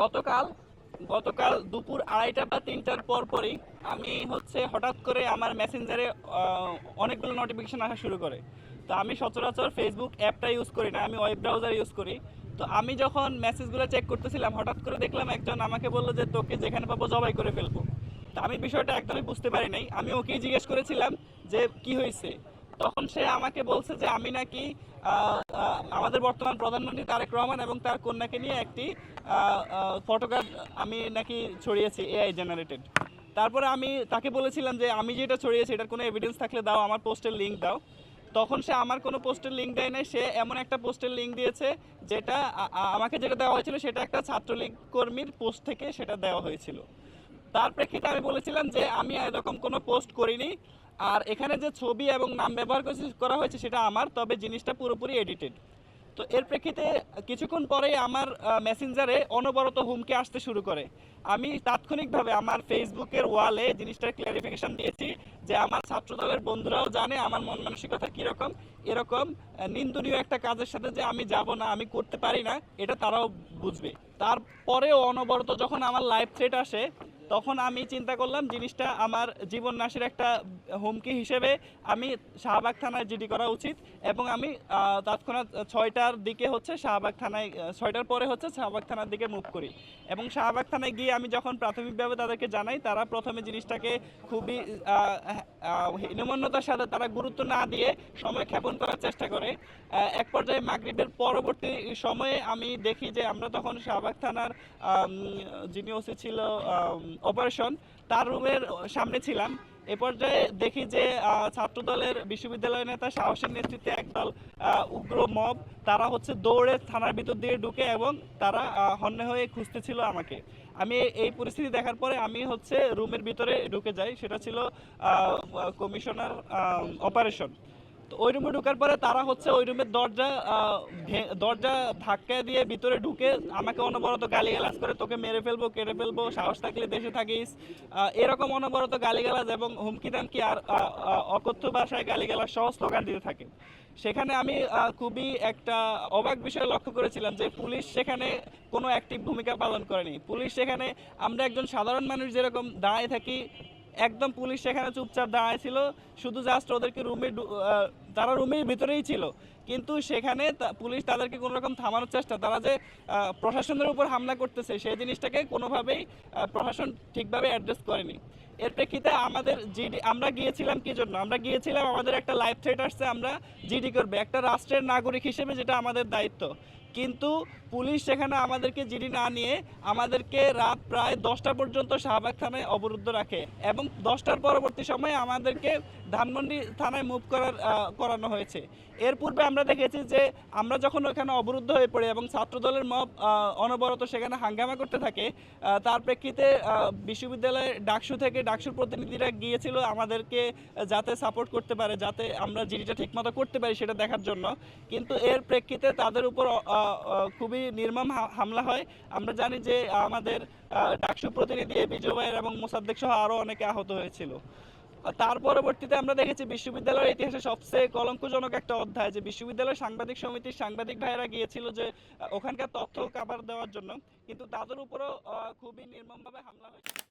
গতকাল গতকাল দুপুর 2:30 বা 3টার পরই আমি হঠাৎ করে আমার মেসেঞ্জারে অনেকগুলো নোটিফিকেশন আসা শুরু করে। তো আমি সচরাচর ফেসবুক অ্যাপটা ইউজ করি না, আমি ওয়েব ব্রাউজার ইউজ করি। তো আমি যখন মেসেজগুলো চেক করতেছিলাম, হঠাৎ করে দেখলাম একজন আমাকে বললো যে তোকে যেখানে পাবো জবাই করে ফেলবো। তো আমি বিষয়টা একদমই বুঝতে পারি নাই। আমি ওকেই জিজ্ঞেস করেছিলাম যে কি হয়েছে। তখন সে আমাকে বলছে যে আমি নাকি আমাদের বর্তমান প্রধানমন্ত্রী তারেক রহমান এবং তার কন্যাকে নিয়ে একটি ফটোগ্রাফ আমি নাকি ছড়িয়েছি এআই জেনারেটেড। তারপরে আমি তাকে বলেছিলাম যে আমি যেটা ছড়িয়েছি এটার কোনো এভিডেন্স থাকলে দাও, আমার পোস্টের লিঙ্ক দাও। তখন সে আমার কোনো পোস্টের লিঙ্ক দেয় নাই, সে এমন একটা পোস্টের লিঙ্ক দিয়েছে যেটা আমাকে যেটা দেওয়া হয়েছিল সেটা একটা ছাত্রলীগ কর্মীর পোস্ট থেকে সেটা দেওয়া হয়েছিল। তার প্রেক্ষিতে আমি বলেছিলাম যে আমি এরকম কোনো পোস্ট করিনি, আর এখানে যে ছবি এবং নাম ব্যবহার করা হয়েছে সেটা আমার, তবে জিনিসটা পুরোপুরি এডিটেড। তো এর প্রেক্ষিতে কিছুক্ষণ পরেই আমার মেসেঞ্জারে অনবরত হুমকি আসতে শুরু করে। আমি তাৎক্ষণিকভাবে আমার ফেসবুকের ওয়ালে জিনিসটার ক্লারিফিকেশন দিয়েছি যে আমার ছাত্রদলের বন্ধুরাও জানে আমার মন মানসিকতা কীরকম। এরকম নিন্দনীয় একটা কাজের সাথে যে আমি যাব না, আমি করতে পারি না, এটা তারাও বুঝবে। তারপরেও অনবরত যখন আমার লাইভ থ্রেট আসে, তখন আমি চিন্তা করলাম জিনিসটা আমার জীবন নাশের একটা হুমকি হিসেবে আমি শাহবাগ থানায় জিডি করা উচিত। এবং আমি তৎক্ষণাৎ 6টার দিকে শাহবাগ থানায়, 6টার পরে শাহবাগ থানার দিকে মুভ করি। এবং শাহবাগ থানায় গিয়ে আমি যখন প্রাথমিকভাবে তাদেরকে জানাই, তারা প্রথমে জিনিসটাকে খুবই হীনমন্যতার সাথে, তারা গুরুত্ব না দিয়ে সময় ক্ষেপণ করার চেষ্টা করে। এক পর্যায়ে মাগরিবের পরবর্তী সময়ে আমি দেখি যে আমরা তখন শাহবাগ থানার যিনি ওসি ছিল অপারেশন, তার রুমের সামনে ছিলাম। এ পর্যায়ে দেখি যে ছাত্রদলের বিশ্ববিদ্যালয় নেতা সাহসের নেতৃত্বে একদল উগ্র মব, তারা দৌড়ে থানার ভিতর দিয়ে ঢুকে এবং তারা হন্যে হয়ে খুঁজতেছিল আমাকে। আমি এই পরিস্থিতি দেখার পরে আমি রুমের ভিতরে ঢুকে যাই, সেটা ছিল কমিশনার অপারেশন। তো ওই রুমে ঢোকার পরে তারা ওই রুমের দরজা ধাক্কা দিয়ে ভিতরে ঢুকে আমাকে অনবরত গালিগালাজ করে, তোকে মেরে ফেলবো, কেটে ফেলবো, সাহস থাকলে দেশে থাকিস, এরকম অনবরত গালিগালাজ এবং হুমকি দামকি আর অকথ্য ভাষায় গালিগালাজ সহ স্লোগান দিতে থাকে। সেখানে আমি খুবই একটা অবাক বিষয় লক্ষ্য করেছিলাম যে পুলিশ সেখানে কোনো অ্যাক্টিভ ভূমিকা পালন করেনি। পুলিশ সেখানে, আমরা একজন সাধারণ মানুষ যেরকম দাঁড়িয়ে থাকি, একদম পুলিশ সেখানে চুপচাপ দাঁড়ায় ছিল, শুধু জাস্ট ওদেরকে তারা রুমের ভিতরেই ছিল, কিন্তু সেখানে পুলিশ তাদেরকে কোনো রকম থামানোর চেষ্টা, তারা যে প্রশাসনের উপর হামলা করতেছে সেই জিনিসটাকে কোনোভাবেই প্রশাসন ঠিকভাবে অ্যাড্রেস করেনি। এর প্রেক্ষিতে আমাদের জিডি, আমরা গিয়েছিলাম কি জন্য, আমরা গিয়েছিলাম আমাদের একটা লাইভ থ্রেট আসছে, আমরা জিডি করবে একটা রাষ্ট্রের নাগরিক হিসেবে, যেটা আমাদের দায়িত্ব। কিন্তু পুলিশ সেখানে আমাদেরকে জিডি না নিয়ে আমাদেরকে রাত প্রায় 10টা পর্যন্ত শাহবাগ থানায় অবরুদ্ধ রাখে এবং 10টার পরবর্তী সময়ে আমাদেরকে ধানমন্ডি থানায় মুভ করানো হয়েছে। এর পূর্বে আমরা দেখেছি যে আমরা যখন ওখানে অবরুদ্ধ হয়ে পড়ি এবং ছাত্রদলের মব অনবরত সেখানে হাঙ্গামা করতে থাকে, তার প্রেক্ষিতে বিশ্ববিদ্যালয়ের ডাকসুর প্রতিনিধিরা গিয়েছিল আমাদেরকে যাতে সাপোর্ট করতে পারে, যাতে আমরা জিডিটা ঠিকমতো করতে পারি সেটা দেখার জন্য। কিন্তু এর প্রেক্ষিতে তাদের উপর খুবই নির্মম হামলা হয়। আমরা জানি যে আমাদের ডাকসু প্রতিনিধি এবি জুবায়ের এবং মোসাদ্দেক সহ আরও অনেকে আহত হয়েছিল। তার পরবর্তীতে আমরা দেখেছি বিশ্ববিদ্যালয়ের ইতিহাসে সবচেয়ে কলঙ্কজনক একটা অধ্যায়, যে বিশ্ববিদ্যালয় সাংবাদিক সমিতির সাংবাদিক ভাইয়েরা গিয়েছিল যে ওখানকার তথ্য কাভার দেওয়ার জন্য, কিন্তু তাদের উপরও খুবই নির্মমভাবে হামলা হয়েছে।